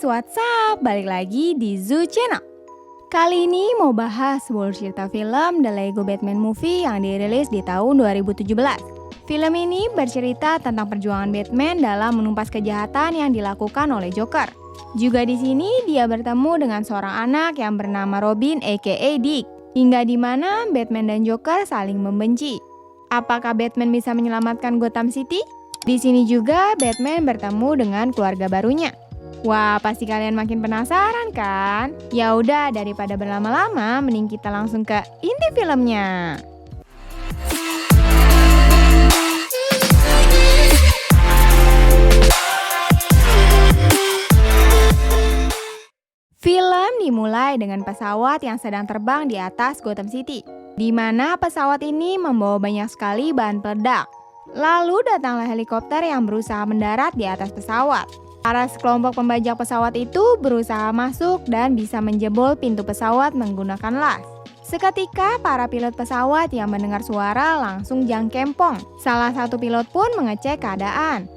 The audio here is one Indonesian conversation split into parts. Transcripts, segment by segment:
guys, what's up? Balik lagi di Zoo Channel. Kali ini mau bahas sebuah cerita film The Lego Batman Movie yang dirilis di tahun 2017. Film ini bercerita tentang perjuangan Batman dalam menumpas kejahatan yang dilakukan oleh Joker. Juga di sini dia bertemu dengan seorang anak yang bernama Robin aka Dick. Hingga di mana Batman dan Joker saling membenci. Apakah Batman bisa menyelamatkan Gotham City? Di sini juga Batman bertemu dengan keluarga barunya. Wah, pasti kalian makin penasaran kan? Ya udah, daripada berlama-lama, mending kita langsung ke inti filmnya. Film dimulai dengan pesawat yang sedang terbang di atas Gotham City, di mana pesawat ini membawa banyak sekali bahan peledak. Lalu datanglah helikopter yang berusaha mendarat di atas pesawat. Para sekelompok pembajak pesawat itu berusaha masuk dan bisa menjebol pintu pesawat menggunakan las. Seketika para pilot pesawat yang mendengar suara langsung jangkempong. Salah satu pilot pun mengecek keadaan.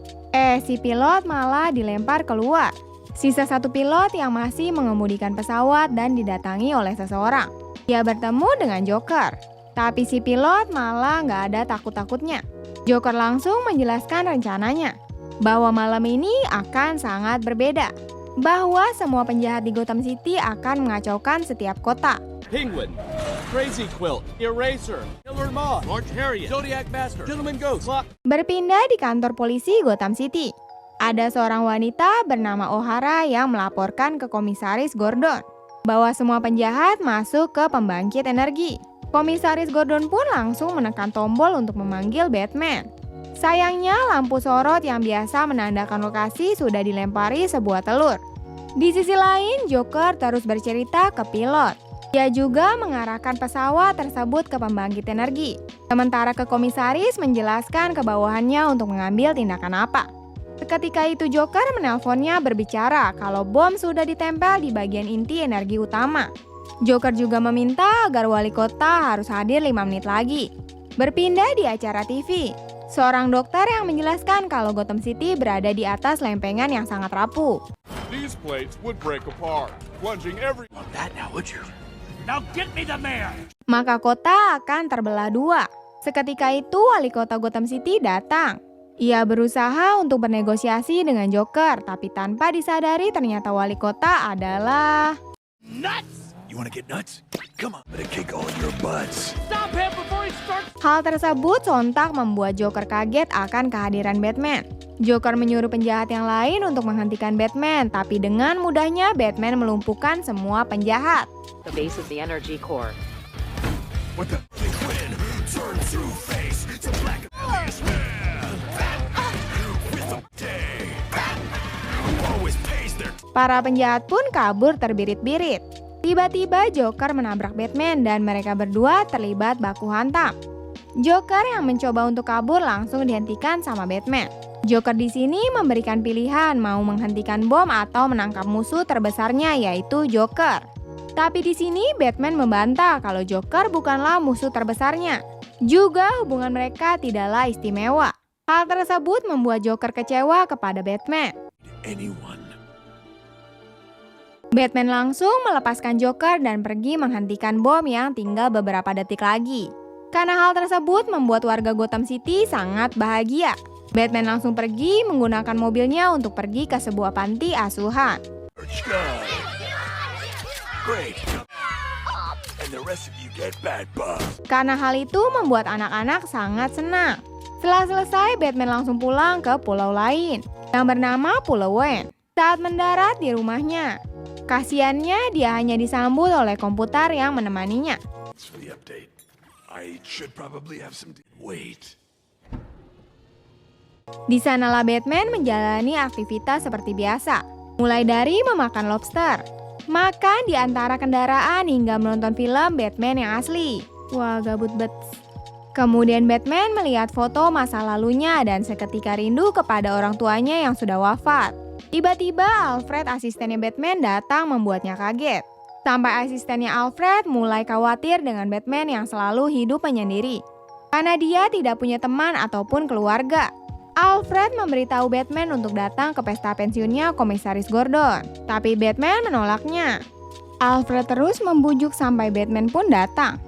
Si pilot malah dilempar keluar. Sisa satu pilot yang masih mengemudikan pesawat dan didatangi oleh seseorang. Dia bertemu dengan Joker. Tapi si pilot malah nggak ada takut-takutnya. Joker langsung menjelaskan rencananya bahwa malam ini akan sangat berbeda. Bahwa semua penjahat di Gotham City akan mengacaukan setiap kota. Penguin, Crazy Quilt, Eraser, Killer Moth, Large Harriet, Zodiac Master, Gentleman Ghost, Clock. Berpindah di kantor polisi Gotham City. Ada seorang wanita bernama O'Hara yang melaporkan ke Komisaris Gordon bahwa semua penjahat masuk ke pembangkit energi. Komisaris Gordon pun langsung menekan tombol untuk memanggil Batman. Sayangnya lampu sorot yang biasa menandakan lokasi sudah dilempari sebuah telur. Di sisi lain, Joker terus bercerita ke pilot. Dia juga mengarahkan pesawat tersebut ke pembangkit energi. Sementara ke komisaris menjelaskan ke bawahannya untuk mengambil tindakan apa. Seketika itu Joker menelponnya berbicara kalau bom sudah ditempel di bagian inti energi utama. Joker juga meminta agar wali kota harus hadir 5 menit lagi. Berpindah di acara TV. Seorang dokter yang menjelaskan kalau Gotham City berada di atas lempengan yang sangat rapuh. These plates would break apart, plunging every. Want that now, would you? Now get me the mayor! Maka kota akan terbelah dua. Seketika itu wali kota Gotham City datang. Ia berusaha untuk bernegosiasi dengan Joker, tapi tanpa disadari ternyata wali kota adalah... Nuts! You wanna get nuts? Come on, better kick all your butts. Stop him before he starts! Hal tersebut sontak membuat Joker kaget akan kehadiran Batman. Joker menyuruh penjahat yang lain untuk menghentikan Batman, tapi dengan mudahnya Batman melumpuhkan semua penjahat. The base of the energy core. What the? Quinn turns Two-Face to black alias man. With a day. Who always pays their. Para penjahat pun kabur terbirit-birit. Tiba-tiba Joker menabrak Batman dan mereka berdua terlibat baku hantam. Joker yang mencoba untuk kabur langsung dihentikan sama Batman. Joker di sini memberikan pilihan mau menghentikan bom atau menangkap musuh terbesarnya yaitu Joker. Tapi di sini Batman membantah kalau Joker bukanlah musuh terbesarnya. Juga hubungan mereka tidaklah istimewa. Hal tersebut membuat Joker kecewa kepada Batman. Anyone. Batman langsung melepaskan Joker dan pergi menghentikan bom yang tinggal beberapa detik lagi. Karena hal tersebut membuat warga Gotham City sangat bahagia. Batman langsung pergi menggunakan mobilnya untuk pergi ke sebuah panti asuhan. Great. And the rest of you get bad bugs. Karena hal itu membuat anak-anak sangat senang. Setelah selesai, Batman langsung pulang ke pulau lain yang bernama Pulau Wayne. Saat mendarat di rumahnya, kasiannya dia hanya disambut oleh komputer yang menemaninya. For the update, I should probably have some. Wait. Di sanalah Batman menjalani aktivitas seperti biasa, mulai dari memakan lobster, makan di antara kendaraan hingga menonton film Batman yang asli. Wah, gabut bet. Kemudian Batman melihat foto masa lalunya dan seketika rindu kepada orang tuanya yang sudah wafat. Tiba-tiba Alfred, asistennya Batman, datang membuatnya kaget. Sampai asistennya Alfred mulai khawatir dengan Batman yang selalu hidup menyendiri. Karena dia tidak punya teman ataupun keluarga. Alfred memberitahu Batman untuk datang ke pesta pensiunnya Komisaris Gordon, tapi Batman menolaknya. Alfred terus membujuk sampai Batman pun datang.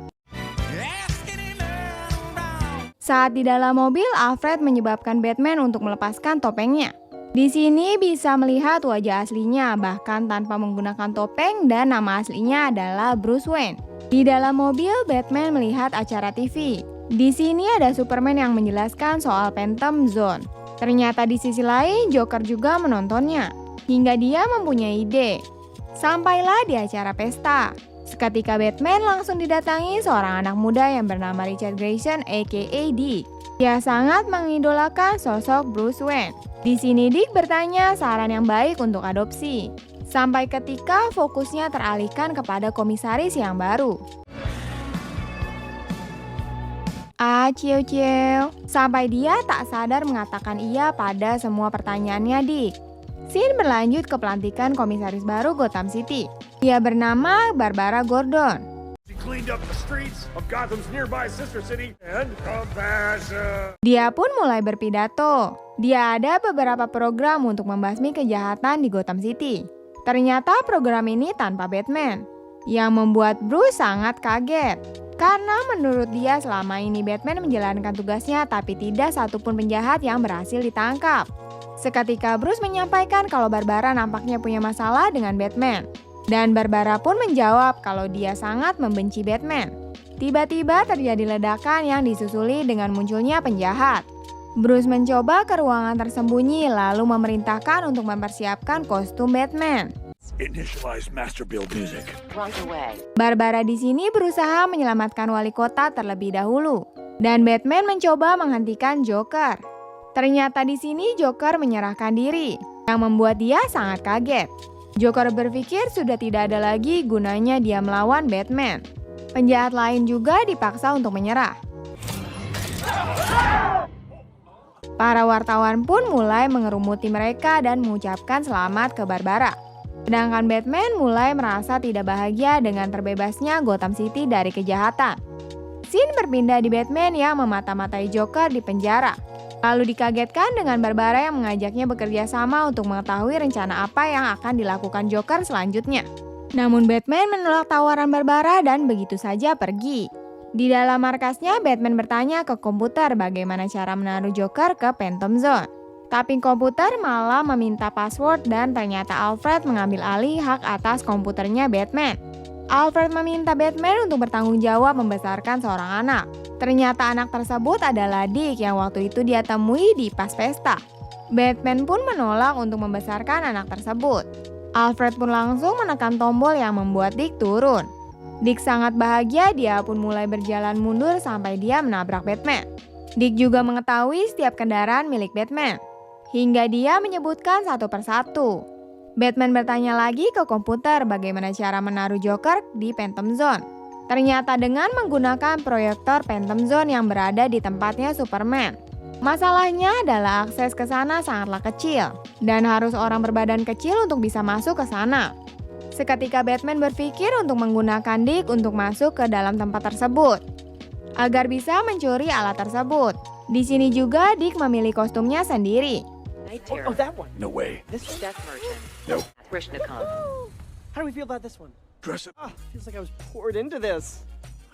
Saat di dalam mobil, Alfred menyebabkan Batman untuk melepaskan topengnya. Di sini bisa melihat wajah aslinya, bahkan tanpa menggunakan topeng, dan nama aslinya adalah Bruce Wayne. Di dalam mobil, Batman melihat acara TV. Di sini ada Superman yang menjelaskan soal Phantom Zone. Ternyata di sisi lain, Joker juga menontonnya, hingga dia mempunyai ide. Sampailah di acara pesta. Seketika Batman langsung didatangi seorang anak muda yang bernama Richard Grayson aka Dick. Dia sangat mengidolakan sosok Bruce Wayne. Di sini Dick bertanya saran yang baik untuk adopsi. Sampai ketika fokusnya teralihkan kepada komisaris yang baru. Ciu-ciu. Sampai dia tak sadar mengatakan iya pada semua pertanyaannya Dick. Scene berlanjut ke pelantikan komisaris baru Gotham City. Dia bernama Barbara Gordon. She cleaned up the streets of Gotham's nearby sister city and compassion. Dia pun mulai berpidato. Dia ada beberapa program untuk membasmi kejahatan di Gotham City. Ternyata program ini tanpa Batman, yang membuat Bruce sangat kaget. Karena menurut dia selama ini Batman menjalankan tugasnya tapi tidak satupun penjahat yang berhasil ditangkap. Seketika Bruce menyampaikan kalau Barbara nampaknya punya masalah dengan Batman. Dan Barbara pun menjawab kalau dia sangat membenci Batman. Tiba-tiba terjadi ledakan yang disusuli dengan munculnya penjahat. Bruce mencoba ke ruangan tersembunyi lalu memerintahkan untuk mempersiapkan kostum Batman. Initialize master build music. Right away. Barbara di sini berusaha menyelamatkan wali kota terlebih dahulu, dan Batman mencoba menghentikan Joker. Ternyata di sini Joker menyerahkan diri, yang membuat dia sangat kaget. Joker berpikir sudah tidak ada lagi gunanya dia melawan Batman. Penjahat lain juga dipaksa untuk menyerah. Para wartawan pun mulai mengerumuti mereka dan mengucapkan selamat ke Barbara. Sedangkan Batman mulai merasa tidak bahagia dengan terbebasnya Gotham City dari kejahatan. Scene berpindah di Batman yang memata-matai Joker di penjara. Lalu dikagetkan dengan Barbara yang mengajaknya bekerja sama untuk mengetahui rencana apa yang akan dilakukan Joker selanjutnya. Namun Batman menolak tawaran Barbara dan begitu saja pergi. Di dalam markasnya, Batman bertanya ke komputer bagaimana cara menaruh Joker ke Phantom Zone. Tapi komputer malah meminta password dan ternyata Alfred mengambil alih hak atas komputernya Batman. Alfred meminta Batman untuk bertanggung jawab membesarkan seorang anak. Ternyata anak tersebut adalah Dick yang waktu itu dia temui di pas pesta. Batman pun menolak untuk membesarkan anak tersebut. Alfred pun langsung menekan tombol yang membuat Dick turun. Dick sangat bahagia, dia pun mulai berjalan mundur sampai dia menabrak Batman. Dick juga mengetahui setiap kendaraan milik Batman, hingga dia menyebutkan satu persatu. Batman bertanya lagi ke komputer bagaimana cara menaruh Joker di Phantom Zone. Ternyata dengan menggunakan proyektor Phantom Zone yang berada di tempatnya Superman. Masalahnya adalah akses ke sana sangatlah kecil, dan harus orang berbadan kecil untuk bisa masuk ke sana. Seketika Batman berpikir untuk menggunakan Dick untuk masuk ke dalam tempat tersebut, agar bisa mencuri alat tersebut. Di sini juga Dick memilih kostumnya sendiri. Night Terror. Oh, that one. No way. This one. Death Merchant. No. Krishnakan. How do we feel about this one? Dress up. Feels like I was poured into this.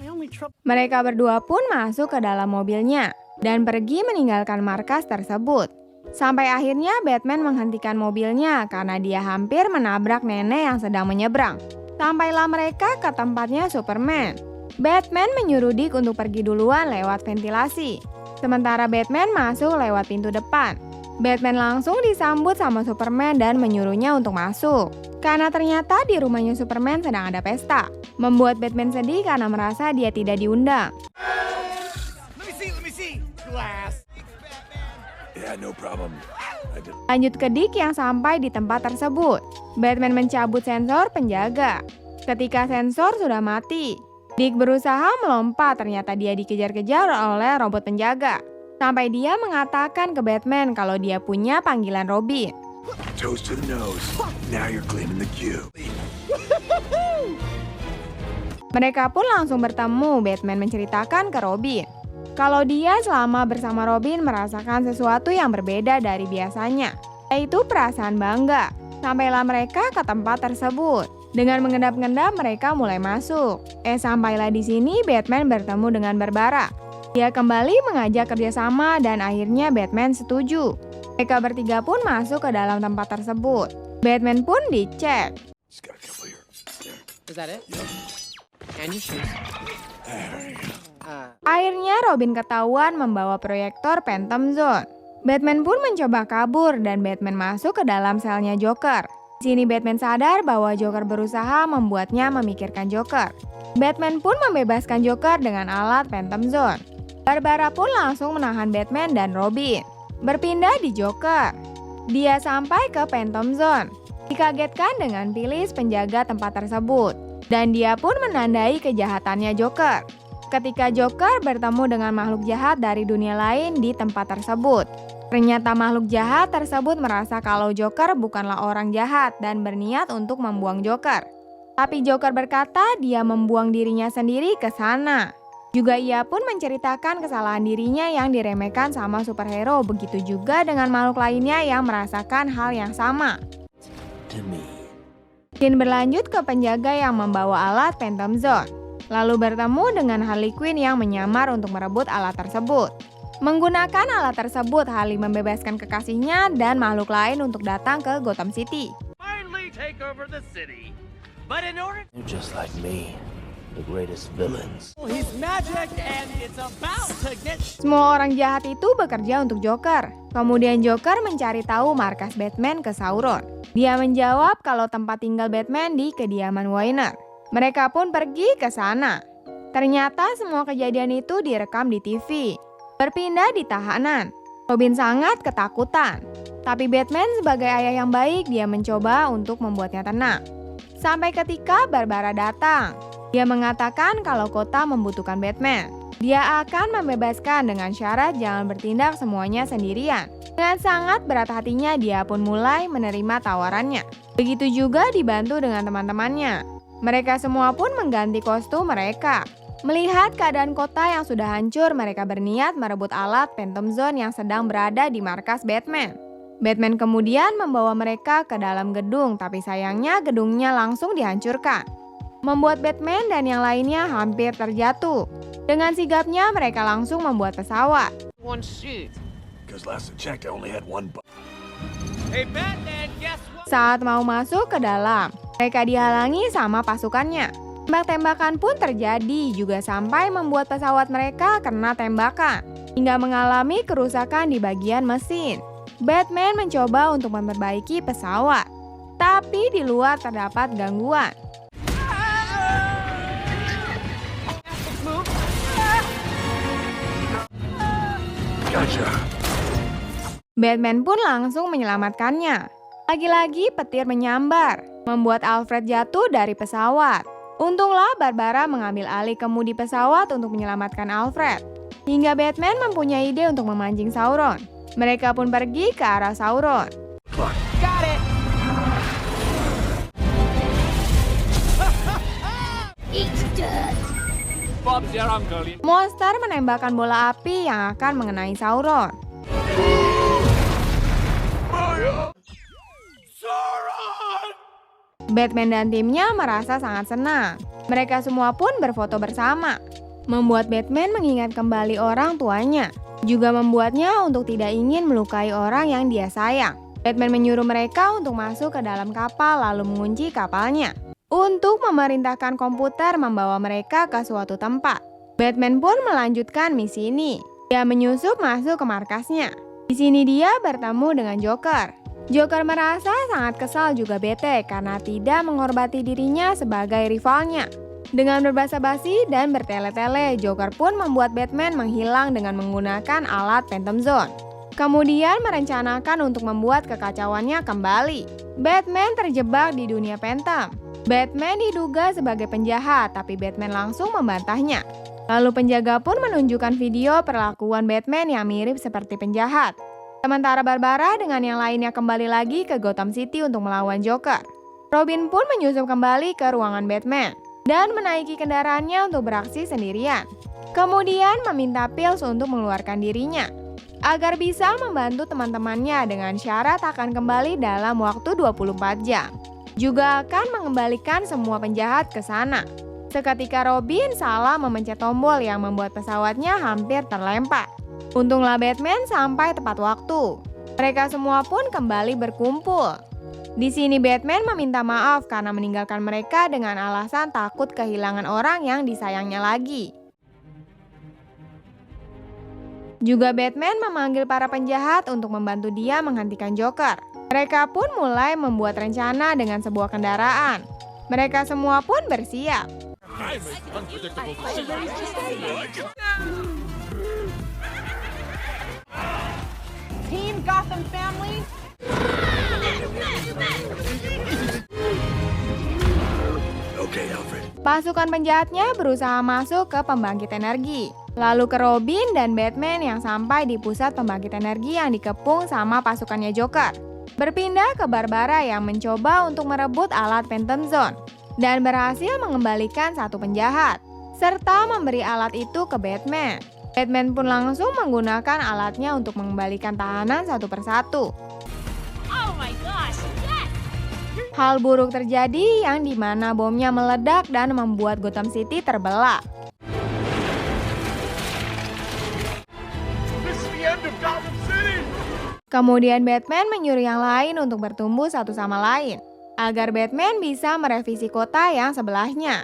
My only trouble. Mereka berdua pun masuk ke dalam mobilnya dan pergi meninggalkan markas tersebut. Sampai akhirnya Batman menghentikan mobilnya karena dia hampir menabrak nenek yang sedang menyeberang. Sampailah mereka ke tempatnya Superman. Batman menyuruh Dick untuk pergi duluan lewat ventilasi, sementara Batman masuk lewat pintu depan. Batman langsung disambut sama Superman dan menyuruhnya untuk masuk. Karena ternyata di rumahnya Superman sedang ada pesta. Membuat Batman sedih karena merasa dia tidak diundang. Let me see. Glass. Yeah, no problem. Lanjut ke Dick yang sampai di tempat tersebut. Batman mencabut sensor penjaga. Ketika sensor sudah mati, Dick berusaha melompat, ternyata dia dikejar-kejar oleh robot penjaga. Sampai dia mengatakan ke Batman kalau dia punya panggilan Robin. Toes to the nose. Now you're cleaning the cube. Mereka pun langsung bertemu. Batman menceritakan ke Robin kalau dia selama bersama Robin merasakan sesuatu yang berbeda dari biasanya, yaitu perasaan bangga. Sampailah mereka ke tempat tersebut. Dengan mengendap-endap mereka mulai masuk. Sampailah di sini Batman bertemu dengan Barbara. Dia kembali mengajak kerjasama dan akhirnya Batman setuju. Mereka bertiga pun masuk ke dalam tempat tersebut. Batman pun dicek. Just got a couple here. Is that it? And your shoes. Akhirnya Robin ketahuan membawa proyektor Phantom Zone. Batman pun mencoba kabur dan Batman masuk ke dalam selnya Joker. Di sini Batman sadar bahwa Joker berusaha membuatnya memikirkan Joker. Batman pun membebaskan Joker dengan alat Phantom Zone. Barbara pun langsung menahan Batman dan Robin. Berpindah di Joker. Dia sampai ke Phantom Zone. Dikagetkan dengan Phyllis penjaga tempat tersebut. Dan dia pun menandai kejahatannya Joker. Ketika Joker bertemu dengan makhluk jahat dari dunia lain di tempat tersebut. Ternyata makhluk jahat tersebut merasa kalau Joker bukanlah orang jahat dan berniat untuk membuang Joker. Tapi Joker berkata dia membuang dirinya sendiri ke sana. Juga ia pun menceritakan kesalahan dirinya yang diremehkan sama superhero. Begitu juga dengan makhluk lainnya yang merasakan hal yang sama. Scene berlanjut ke penjaga yang membawa alat Phantom Zone. Lalu bertemu dengan Harley Quinn yang menyamar untuk merebut alat tersebut. Menggunakan alat tersebut, Harley membebaskan kekasihnya dan makhluk lain untuk datang ke Gotham City. Finally take over the city. But in order You're just like me, the greatest villains. he's magic and it's about to get Semua orang jahat itu bekerja untuk Joker. Kemudian Joker mencari tahu markas Batman ke Sauron. Dia menjawab kalau tempat tinggal Batman di kediaman Wayner. Mereka pun pergi ke sana. Ternyata semua kejadian itu direkam di TV. Berpindah di tahanan. Robin sangat ketakutan. Tapi Batman sebagai ayah yang baik, dia mencoba untuk membuatnya tenang. Sampai ketika Barbara datang. Dia mengatakan kalau kota membutuhkan Batman. Dia akan membebaskan dengan syarat jangan bertindak semuanya sendirian. Dengan sangat berat hatinya, dia pun mulai menerima tawarannya. Begitu juga dibantu dengan teman-temannya. Mereka semua pun mengganti kostum mereka. Melihat keadaan kota yang sudah hancur, mereka berniat merebut alat Phantom Zone yang sedang berada di markas Batman. Batman kemudian membawa mereka ke dalam gedung, tapi sayangnya gedungnya langsung dihancurkan. Membuat Batman dan yang lainnya hampir terjatuh. Dengan sigapnya mereka langsung membuat pesawat. One shoot. Because last I checked, I only had one bu- Hey Batman, guess what? Saat mau masuk ke dalam, mereka dihalangi sama pasukannya. Tembak-tembakan pun terjadi juga sampai membuat pesawat mereka kena tembakan. Hingga mengalami kerusakan di bagian mesin. Batman mencoba untuk memperbaiki pesawat. Tapi di luar terdapat gangguan. Gotcha. Batman pun langsung menyelamatkannya. Lagi-lagi petir menyambar, membuat Alfred jatuh dari pesawat. Untunglah Barbara mengambil alih kemudi pesawat untuk menyelamatkan Alfred. Hingga Batman mempunyai ide untuk memancing Sauron. Mereka pun pergi ke arah Sauron. Fuck. Bob's your uncle. Monster menembakkan bola api yang akan mengenai Sauron. Batman dan timnya merasa sangat senang. Mereka semua pun berfoto bersama. Membuat Batman mengingat kembali orang tuanya. Juga membuatnya untuk tidak ingin melukai orang yang dia sayang. Batman menyuruh mereka untuk masuk ke dalam kapal lalu mengunci kapalnya. Untuk memerintahkan komputer membawa mereka ke suatu tempat. Batman pun melanjutkan misi ini. Dia menyusup masuk ke markasnya. Di sini dia bertemu dengan Joker. Joker merasa sangat kesal juga bete karena tidak menghormati dirinya sebagai rivalnya. Dengan berbasa-basi dan bertele-tele, Joker pun membuat Batman menghilang dengan menggunakan alat Phantom Zone. Kemudian merencanakan untuk membuat kekacauannya kembali. Batman terjebak di dunia Phantom. Batman diduga sebagai penjahat, tapi Batman langsung membantahnya. Lalu penjaga pun menunjukkan video perlakuan Batman yang mirip seperti penjahat. Sementara Barbara dengan yang lainnya kembali lagi ke Gotham City untuk melawan Joker. Robin pun menyusup kembali ke ruangan Batman. dan menaiki kendaraannya untuk beraksi sendirian. Kemudian meminta Pils untuk mengeluarkan dirinya agar bisa membantu teman-temannya dengan syarat akan kembali dalam waktu 24 jam. Juga akan mengembalikan semua penjahat ke sana. Seketika Robin salah memencet tombol yang membuat pesawatnya hampir terlempar. Untunglah Batman sampai tepat waktu. Mereka semua pun kembali berkumpul. Di sini Batman meminta maaf karena meninggalkan mereka dengan alasan takut kehilangan orang yang disayangnya lagi. Juga Batman memanggil para penjahat untuk membantu dia menghentikan Joker. Mereka pun mulai membuat rencana dengan sebuah kendaraan. Mereka semua pun bersiap. I'm as unpredictable. Team Gotham family. Okay, Alfred. Pasukan penjahatnya berusaha masuk ke pembangkit energi. Lalu ke Robin dan Batman yang sampai di pusat pembangkit energi yang dikepung sama pasukannya Joker. Berpindah ke Barbara yang mencoba untuk merebut alat Phantom Zone dan berhasil mengembalikan satu penjahat, serta memberi alat itu ke Batman. Batman pun langsung menggunakan alatnya untuk mengembalikan tahanan satu persatu. Hal buruk terjadi yang dimana bomnya meledak dan membuat Gotham City terbelah. This is the end of Gotham City! Kemudian Batman menyuruh yang lain untuk bertumbuh satu sama lain, agar Batman bisa merevisi kota yang sebelahnya.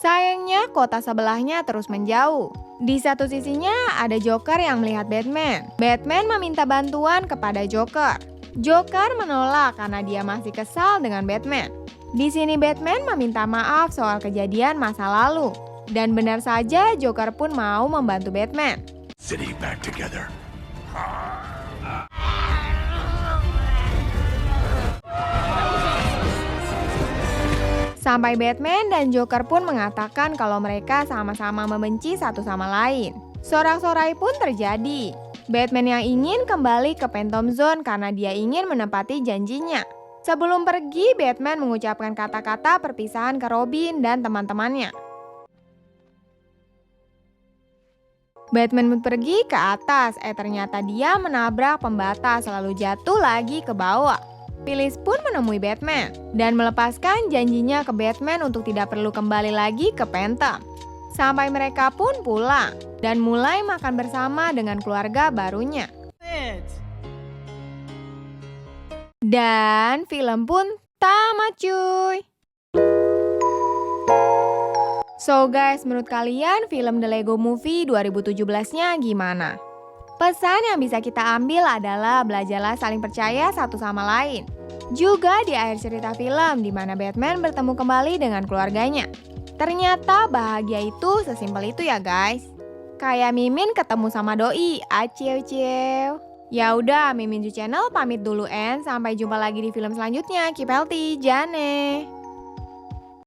Sayangnya kota sebelahnya terus menjauh. Di satu sisinya ada Joker yang melihat Batman. Batman meminta bantuan kepada Joker. Joker menolak karena dia masih kesal dengan Batman. Di sini Batman meminta maaf soal kejadian masa lalu. Dan benar saja Joker pun mau membantu Batman. City back together. Sampai Batman dan Joker pun mengatakan kalau mereka sama-sama membenci satu sama lain. Sorak-sorai pun terjadi. Batman yang ingin kembali ke Phantom Zone karena dia ingin menepati janjinya. Sebelum pergi, Batman mengucapkan kata-kata perpisahan ke Robin dan teman-temannya. Batman pun pergi ke atas, ternyata dia menabrak pembatas lalu jatuh lagi ke bawah. Phyllis pun menemui Batman dan melepaskan janjinya ke Batman untuk tidak perlu kembali lagi ke Phantom. Sampai mereka pun pulang dan mulai makan bersama dengan keluarga barunya. Dan film pun tamat cuy. So guys, menurut kalian film The Lego Movie 2017-nya gimana? Pesan yang bisa kita ambil adalah belajarlah saling percaya satu sama lain. Juga di akhir cerita film di mana Batman bertemu kembali dengan keluarganya. Ternyata bahagia itu sesimpel itu ya guys. Kayak Mimin ketemu sama Doi, aceu-ceu. Ya udah, Mimin Ju Channel pamit dulu and sampai jumpa lagi di film selanjutnya. Keep healthy, Jane.